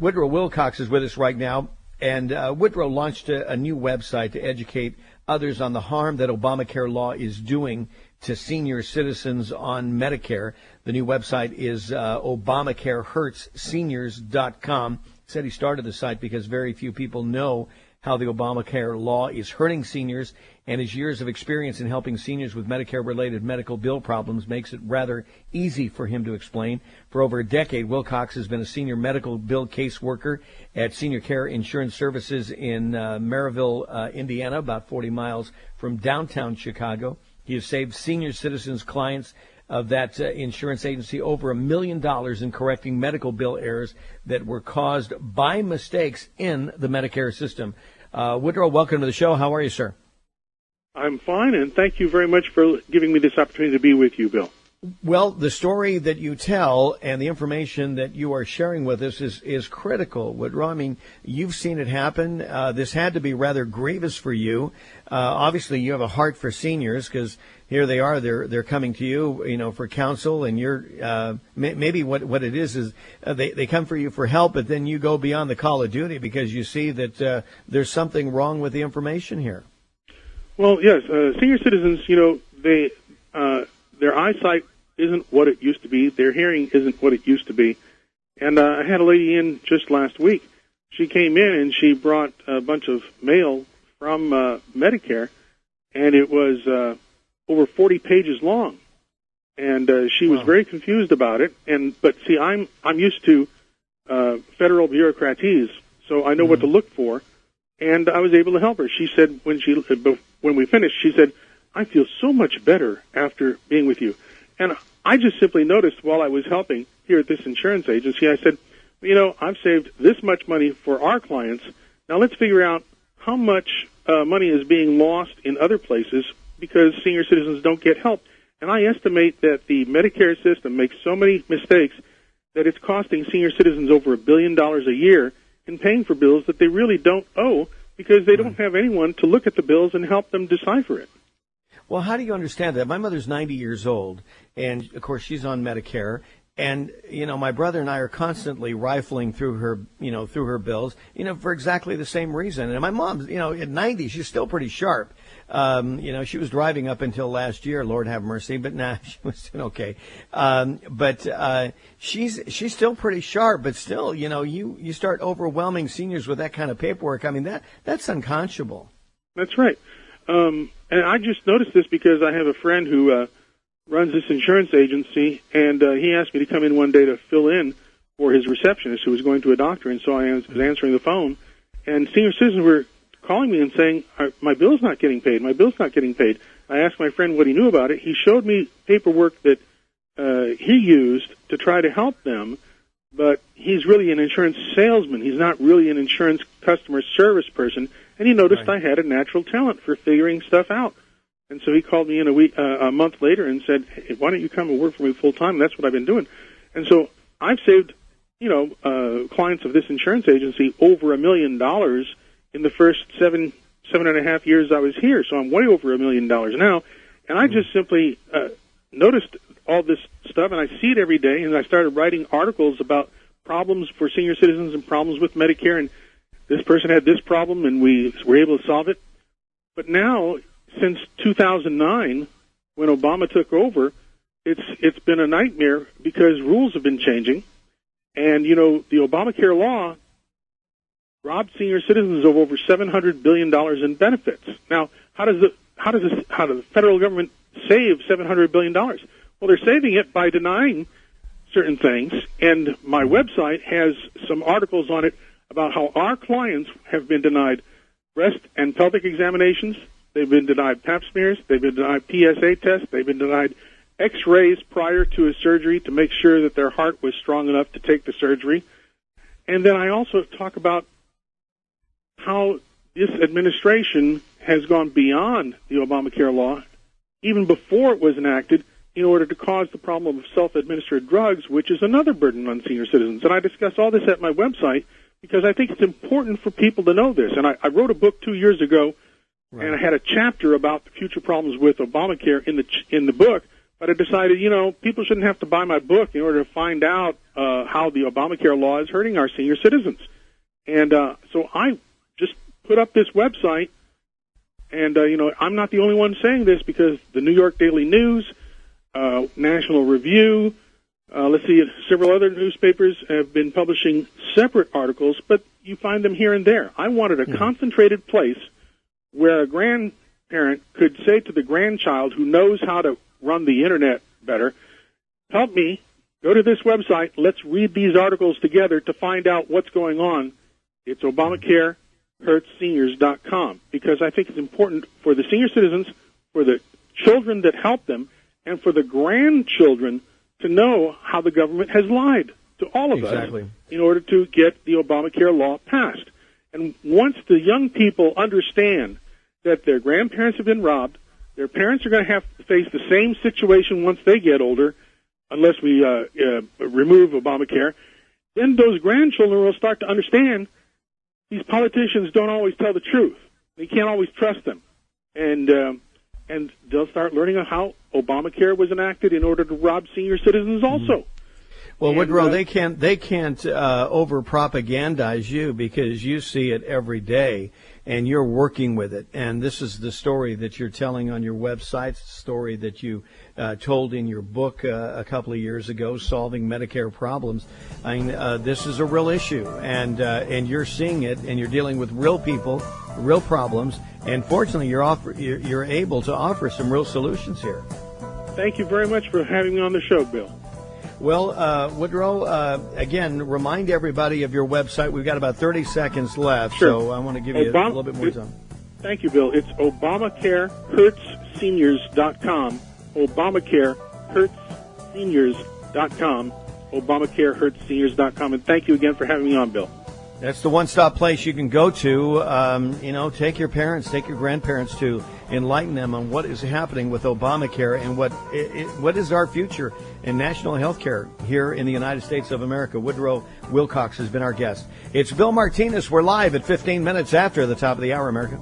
Woodrow Wilcox is with us right now, and Woodrow launched a new website to educate others on the harm that Obamacare law is doing to senior citizens on Medicare. The new website is ObamacareHurtsSeniors.com. Said he started the site because very few people know how the Obamacare law is hurting seniors, and his years of experience in helping seniors with Medicare-related medical bill problems makes it rather easy for him to explain. For over a decade, Wilcox has been a senior medical bill caseworker at Senior Care Insurance Services in Maryville, Indiana, about 40 miles from downtown Chicago. He has saved senior citizens' clients of that insurance agency over $1 million in correcting medical bill errors that were caused by mistakes in the Medicare system. Woodrow, welcome to the show. How are you, sir? I'm fine, and thank you very much for giving me this opportunity to be with you, Bill. Well, the story that you tell and the information that you are sharing with us is critical, Woodrow. I mean, you've seen it happen. This had to be rather grievous for you. Obviously, you have a heart for seniors because here they are. They're coming to you, for counsel, and you're maybe what it is they come for you for help, but then you go beyond the call of duty because you see that there's something wrong with the information here. Well, yes, senior citizens, their eyesight isn't what it used to be. Their hearing isn't what it used to be. And I had a lady in just last week. She came in and she brought a bunch of mail from Medicare, and it was over 40 pages long. And she was very confused about it. But see, I'm used to federal bureaucraties, so I know what to look for. And I was able to help her. She said when we finished, she said, "I feel so much better after being with you." And I just simply noticed while I was helping here at this insurance agency, I said, I've saved this much money for our clients. Now let's figure out how much money is being lost in other places because senior citizens don't get help. And I estimate that the Medicare system makes so many mistakes that it's costing senior citizens over $1 billion a year in paying for bills that they really don't owe because they don't have anyone to look at the bills and help them decipher it. Well, how do you understand that? My mother's 90 years old, and, of course, she's on Medicare. And, my brother and I are constantly rifling through her bills, for exactly the same reason. And my mom's, at 90, she's still pretty sharp. She was driving up until last year, Lord have mercy, but she was doing okay. She's still pretty sharp, but still, you start overwhelming seniors with that kind of paperwork. I mean, that's unconscionable. That's right. And I just noticed this because I have a friend who runs this insurance agency, and he asked me to come in one day to fill in for his receptionist who was going to a doctor, and so I was answering the phone, and senior citizens were calling me and saying, my bill's not getting paid, my bill's not getting paid. I asked my friend what he knew about it. He showed me paperwork that he used to try to help them, but he's really an insurance salesman. He's not really an insurance customer service person, and he noticed I had a natural talent for figuring stuff out. And so he called me in a month later and said, "Hey, why don't you come and work for me full time?" And that's what I've been doing. And so I've saved, clients of this insurance agency over $1 million in the first seven and a half years I was here. So I'm way over $1 million now. And I just simply noticed all this stuff, and I see it every day. And I started writing articles about problems for senior citizens and problems with Medicare. And this person had this problem, and we were able to solve it. But now, since 2009, when Obama took over, it's been a nightmare because rules have been changing, and the Obamacare law robbed senior citizens of over $700 billion in benefits. Now, how does the federal government save $700 billion? Well, they're saving it by denying certain things, and my website has some articles on it about how our clients have been denied breast and pelvic examinations. They've been denied pap smears. They've been denied PSA tests. They've been denied X-rays prior to a surgery to make sure that their heart was strong enough to take the surgery. And then I also talk about how this administration has gone beyond the Obamacare law, even before it was enacted, in order to cause the problem of self-administered drugs, which is another burden on senior citizens. And I discuss all this at my website because I think it's important for people to know this. And I wrote a book 2 years ago, and I had a chapter about the future problems with Obamacare in the book, But I decided, people shouldn't have to buy my book in order to find out how the Obamacare law is hurting our senior citizens. And so I just put up this website, and, I'm not the only one saying this, because the New York Daily News, National Review, several other newspapers have been publishing separate articles, but you find them here and there. I wanted a concentrated place where a grandparent could say to the grandchild who knows how to run the Internet better, help me, go to this website, let's read these articles together to find out what's going on. It's ObamacareHurtsSeniors.com, because I think it's important for the senior citizens, for the children that help them, and for the grandchildren to know how the government has lied to all of us in order to get the Obamacare law passed. And once the young people understand that their grandparents have been robbed, their parents are going to have to face the same situation once they get older, unless we remove Obamacare, then those grandchildren will start to understand these politicians don't always tell the truth. You can't always trust them. And they'll start learning how Obamacare was enacted in order to rob senior citizens also. Well, Woodrow, they can't over propagandize you, because you see it every day and you're working with it. And this is the story that you're telling on your website, the story that you told in your book a couple of years ago, Solving Medicare Problems. I mean, this is a real issue, and you're seeing it, and you're dealing with real people, real problems, and fortunately, you're able to offer some real solutions here. Thank you very much for having me on the show, Bill. Well, Woodrow, again, remind everybody of your website. We've got about 30 seconds left, so I want to give you a little bit more time. Thank you, Bill. It's ObamacareHurtsSeniors.com. ObamacareHurtsSeniors.com. ObamacareHurtsSeniors.com. And thank you again for having me on, Bill. That's the one-stop place you can go to. Take your parents, take your grandparents to enlighten them on what is happening with Obamacare and what is our future in national health care here in the United States of America. Woodrow Wilcox has been our guest. It's Bill Martinez. We're live at 15 minutes after the top of the hour, America.